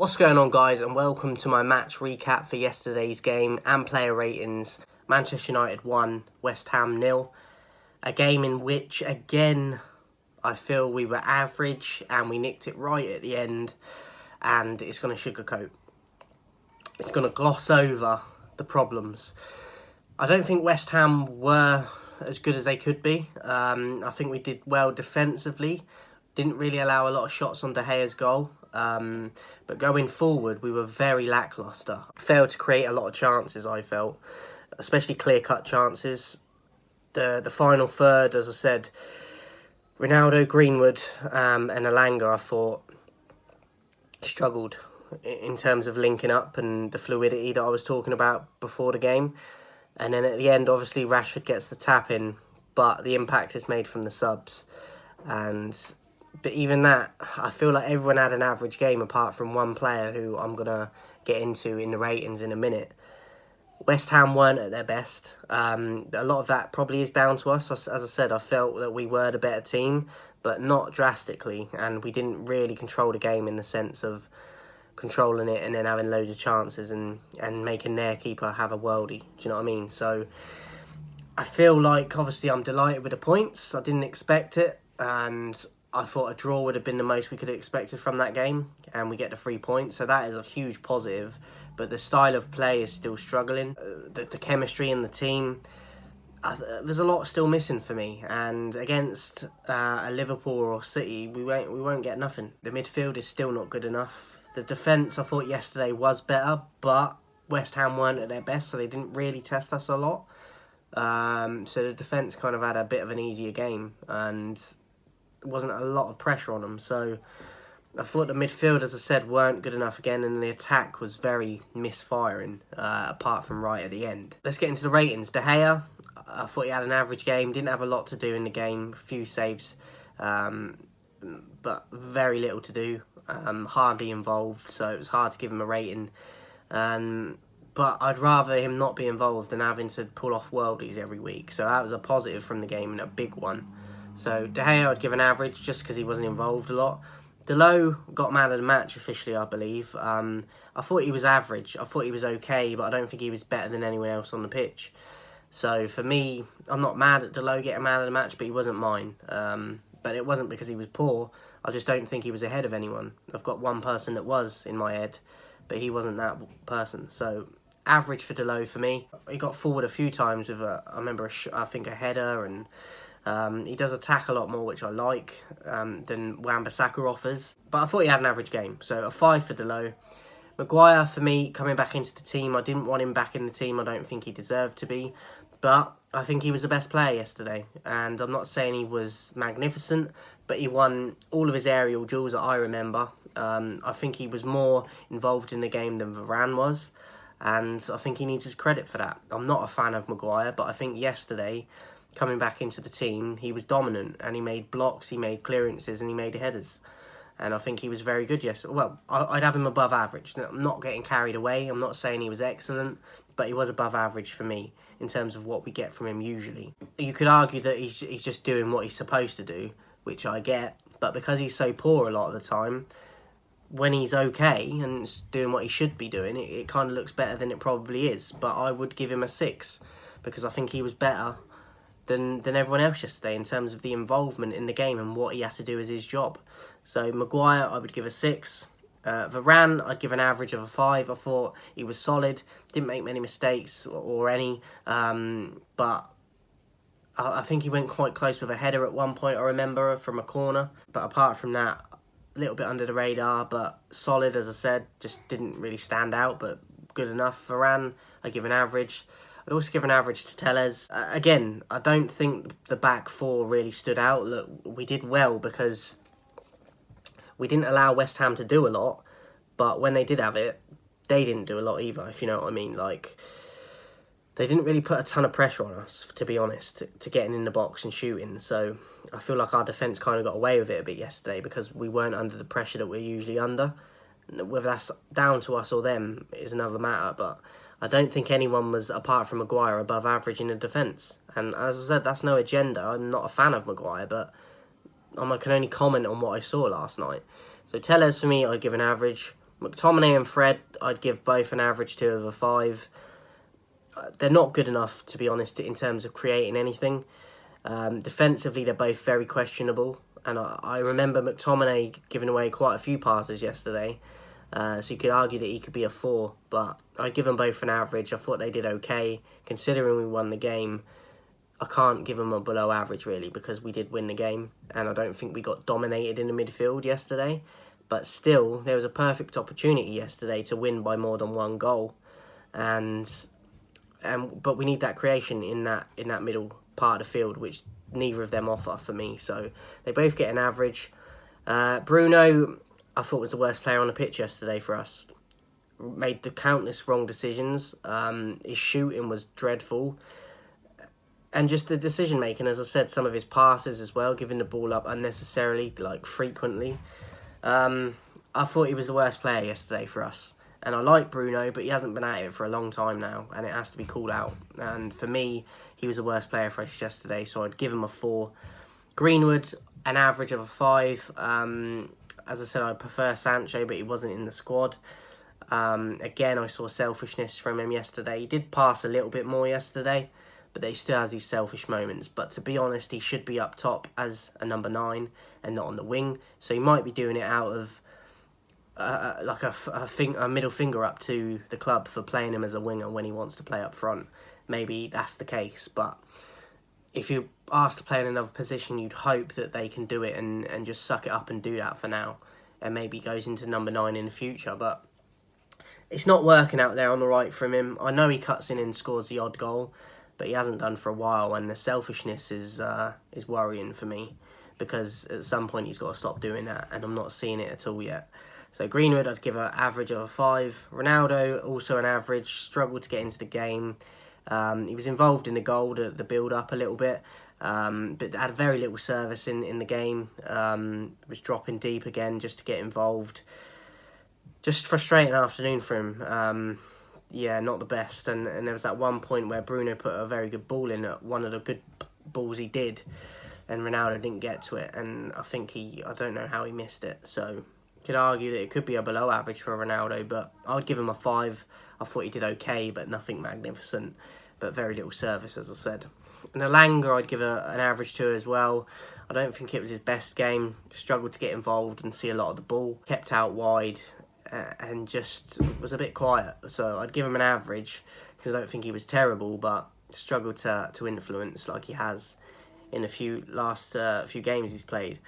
What's going on, guys, and welcome to my match recap for yesterday's game and player ratings. Manchester United 1, West Ham 0. A game in which, again, I feel we were average and we nicked it right at the end, and it's going to sugarcoat. It's going to gloss over the problems. I don't think West Ham were as good as they could be. I think we did well defensively. Didn't really allow a lot of shots on De Gea's goal. But going forward, we were very lacklustre. Failed to create a lot of chances, I felt. Especially clear-cut chances. The final third, as I said, Ronaldo, Greenwood and Elanga, I thought, struggled in terms of linking up and the fluidity that I was talking about before the game. And then at the end, obviously, Rashford gets the tap in, but the impact is made from the subs. But even that, I feel like everyone had an average game apart from one player who I'm going to get into in the ratings in a minute. West Ham weren't at their best. A lot of that probably is down to us. As I said, I felt that we were the better team, but not drastically. And we didn't really control the game in the sense of controlling it and then having loads of chances and making their keeper have a worldie. Do you know what I mean? So I feel like, obviously, I'm delighted with the points. I didn't expect it. And I thought a draw would have been the most we could have expected from that game, and we get the 3 points, so that is a huge positive. But the style of play is still struggling. The chemistry in the team, there's a lot still missing for me. And against a Liverpool or City, we won't get nothing. The midfield is still not good enough. The defence, I thought yesterday was better, but West Ham weren't at their best, so they didn't really test us a lot. So the defence kind of had a bit of an easier game, and wasn't a lot of pressure on them. So I thought the midfield, as I said, weren't good enough again, and the attack was very misfiring, apart from right at the end. Let's get into the ratings. De Gea, I thought he had an average game, didn't have a lot to do in the game, a few saves, but very little to do, hardly involved, so it was hard to give him a rating. But I'd rather him not be involved than having to pull off worldies every week, so that was a positive from the game and a big one. So De Gea I'd give an average just because he wasn't involved a lot. Delot got man of the match officially, I believe. I thought he was average. I thought he was okay, but I don't think he was better than anyone else on the pitch. So for me, I'm not mad at Delot getting man of the match, but he wasn't mine. But it wasn't because he was poor. I just don't think he was ahead of anyone. I've got one person that was in my head, but he wasn't that person. So average for Delot for me. He got forward a few times with I remember I think a header, and he does attack a lot more, which I like, than Wan-Bissaka offers. But I thought he had an average game, so a 5 for Delot. Maguire, for me, coming back into the team, I didn't want him back in the team. I don't think he deserved to be. But I think he was the best player yesterday. And I'm not saying he was magnificent, but he won all of his aerial duels that I remember. I think he was more involved in the game than Varane was. And I think he needs his credit for that. I'm not a fan of Maguire, but I think yesterday, coming back into the team, he was dominant, and he made blocks, he made clearances, and he made headers. And I think he was very good yesterday. Well, I'd have him above average. I'm not getting carried away. I'm not saying he was excellent, but he was above average for me in terms of what we get from him usually. You could argue that he's just doing what he's supposed to do, which I get, but because he's so poor a lot of the time, when he's okay and doing what he should be doing, it kind of looks better than it probably is. But I would give him a 6, because I think he was better than everyone else yesterday in terms of the involvement in the game and what he had to do as his job. So Maguire, I would give a 6. Varane, I'd give an average of a 5. I thought he was solid, didn't make many mistakes or any, but I think he went quite close with a header at one point, I remember, from a corner. But apart from that, a little bit under the radar, but solid, as I said, just didn't really stand out, but good enough. Varane, I'd give an average. I'd also give an average to Telles. Again, I don't think the back four really stood out. Look, we did well because we didn't allow West Ham to do a lot, but when they did have it, they didn't do a lot either, if you know what I mean. Like, they didn't really put a ton of pressure on us, to be honest, to getting in the box and shooting. So I feel like our defence kind of got away with it a bit yesterday because we weren't under the pressure that we're usually under. Whether that's down to us or them is another matter, but I don't think anyone was, apart from Maguire, above average in the defence. And as I said, that's no agenda. I'm not a fan of Maguire, but I can only comment on what I saw last night. So Telles, for me, I'd give an average. McTominay and Fred, I'd give both an average 2/5. They're not good enough, to be honest, in terms of creating anything. Defensively, they're both very questionable. And I remember McTominay giving away quite a few passes yesterday. So you could argue that he could be a 4. But I'd give them both an average. I thought they did okay. Considering we won the game, I can't give them a below average, really, because we did win the game. And I don't think we got dominated in the midfield yesterday. But still, there was a perfect opportunity yesterday to win by more than 1 goal. But we need that creation in that middle part of the field, which neither of them offer for me. So they both get an average. Bruno, I thought, was the worst player on the pitch yesterday for us. Made the countless wrong decisions. His shooting was dreadful. And just the decision making, as I said, some of his passes as well, giving the ball up unnecessarily, like frequently. I thought he was the worst player yesterday for us. And I like Bruno, but he hasn't been at it for a long time now, and it has to be called out. And for me, he was the worst player for us yesterday, so I'd give him a 4. Greenwood, an average of a 5. As I said, I prefer Sancho, but he wasn't in the squad. Again, I saw selfishness from him yesterday. He did pass a little bit more yesterday, but he still has these selfish moments. But to be honest, he should be up top as a number 9 and not on the wing. So he might be doing it out of like a middle finger up to the club for playing him as a winger when he wants to play up front. Maybe that's the case, but if you're asked to play in another position, you'd hope that they can do it and just suck it up and do that for now, and maybe goes into number 9 in the future. But it's not working out there on the right from him. I know he cuts in and scores the odd goal, but he hasn't done for a while, and the selfishness is worrying for me, because at some point he's got to stop doing that, and I'm not seeing it at all yet. So Greenwood, I'd give an average of a 5. Ronaldo, also an average, struggled to get into the game. He was involved in the goal, the build-up a little bit, but had very little service in the game. Was dropping deep again just to get involved. Just frustrating afternoon for him. Yeah, not the best. And there was that one point where Bruno put a very good ball in, one of the good balls he did, and Ronaldo didn't get to it. And I think I don't know how he missed it. So could argue that it could be a below average for Ronaldo, but I would give him a 5. I thought he did okay, but nothing magnificent, but very little service, as I said. And Elanga, I'd give an average 2 as well. I don't think it was his best game. Struggled to get involved and see a lot of the ball. Kept out wide and just was a bit quiet. So I'd give him an average, because I don't think he was terrible, but struggled to influence like he has in the last few games he's played.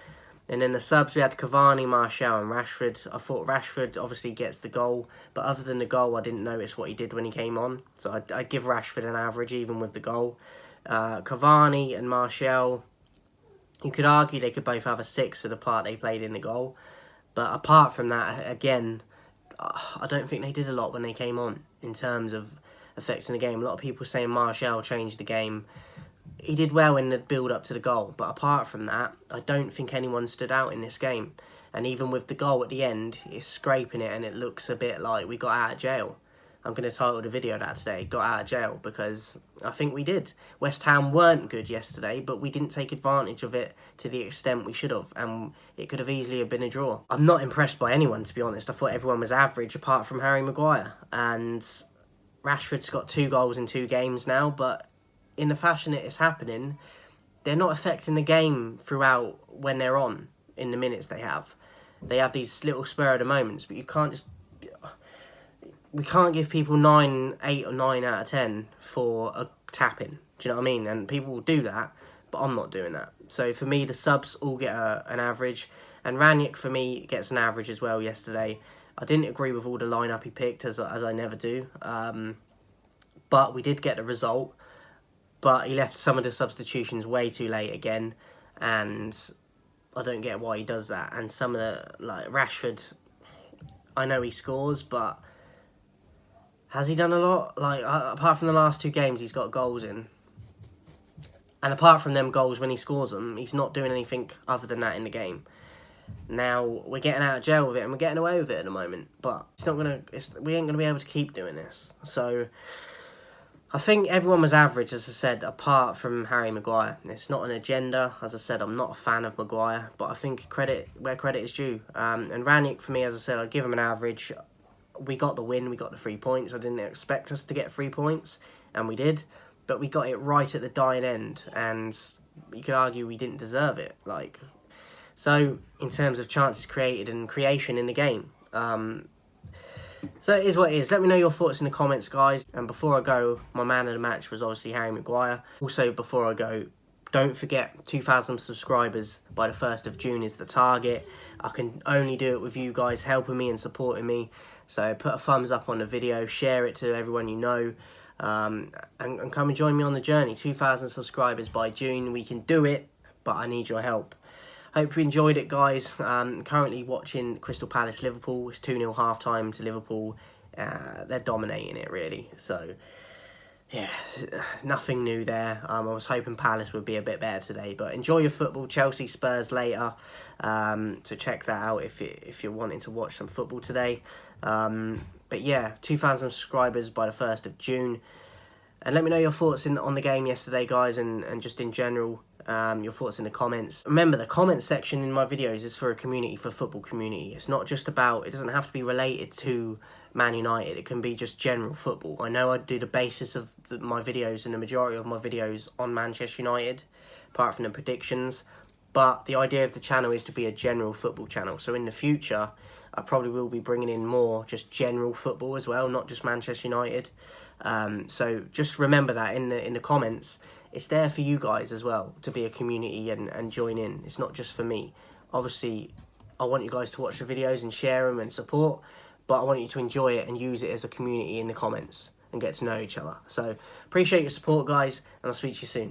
And then the subs, we had Cavani, Martial and Rashford. I thought Rashford obviously gets the goal, but other than the goal, I didn't notice what he did when he came on. So I'd give Rashford an average, even with the goal. Cavani and Martial, you could argue they could both have a 6 for the part they played in the goal. But apart from that, again, I don't think they did a lot when they came on in terms of affecting the game. A lot of people saying Martial changed the game. He did well in the build-up to the goal, but apart from that, I don't think anyone stood out in this game. And even with the goal at the end, it's scraping it, and it looks a bit like we got out of jail. I'm going to title the video that today, got out of jail, because I think we did. West Ham weren't good yesterday, but we didn't take advantage of it to the extent we should have, and it could have easily have been a draw. I'm not impressed by anyone, to be honest. I thought everyone was average, apart from Harry Maguire. And Rashford's got 2 goals in 2 games now, but in the fashion it is happening, they're not affecting the game throughout when they're on, in the minutes they have. They have these little spur of the moments, but you can't just... We can't give people 8 or 9 out of 10 for a tap-in. Do you know what I mean? And people will do that, but I'm not doing that. So for me, the subs all get an average, and Ranić for me gets an average as well yesterday. I didn't agree with all the lineup he picked, as I never do. But we did get the result. But he left some of the substitutions way too late again, and I don't get why he does that. And some of the, like Rashford, I know he scores, but has he done a lot? Like, apart from the last 2 games, he's got goals in. And apart from them goals when he scores them, he's not doing anything other than that in the game. Now, we're getting out of jail with it, and we're getting away with it at the moment. But we ain't going to be able to keep doing this. So I think everyone was average, as I said, apart from Harry Maguire. It's not an agenda. As I said, I'm not a fan of Maguire, but I think credit where credit is due. And Ranić, for me, as I said, I'd give him an average. We got the win. We got the 3 points. I didn't expect us to get 3 points, and we did. But we got it right at the dying end, and you could argue we didn't deserve it. So in terms of chances created and creation in the game. So it is what it is. Let me know your thoughts in the comments, guys. And before I go, my man of the match was obviously Harry Maguire. Also, before I go, don't forget 2,000 subscribers by the 1st of June is the target. I can only do it with you guys helping me and supporting me. So put a thumbs up on the video, share it to everyone you know, and come and join me on the journey. 2,000 subscribers by June. We can do it, but I need your help. Hope you enjoyed it, guys. Currently watching Crystal Palace Liverpool. It's 2-0 half time to Liverpool. They're dominating it, really. So yeah, nothing new there. I was hoping Palace would be a bit better today, but enjoy your football. Chelsea Spurs later. So check that out if you're wanting to watch some football today. But yeah, 2,000 subscribers by the 1st of June. And let me know your thoughts on the game yesterday, guys, and just in general. Your thoughts in the comments. Remember, the comment section in my videos is for a community, for football community. It's not just about, it doesn't have to be related to Man United. It can be just general football. I know I do the basis of my videos and the majority of my videos on Manchester United, apart from the predictions. But the idea of the channel is to be a general football channel. So in the future, I probably will be bringing in more just general football as well, not just Manchester United. So just remember that in the comments. It's there for you guys as well to be a community and join in. It's not just for me. Obviously, I want you guys to watch the videos and share them and support, but I want you to enjoy it and use it as a community in the comments and get to know each other. So appreciate your support, guys, and I'll speak to you soon.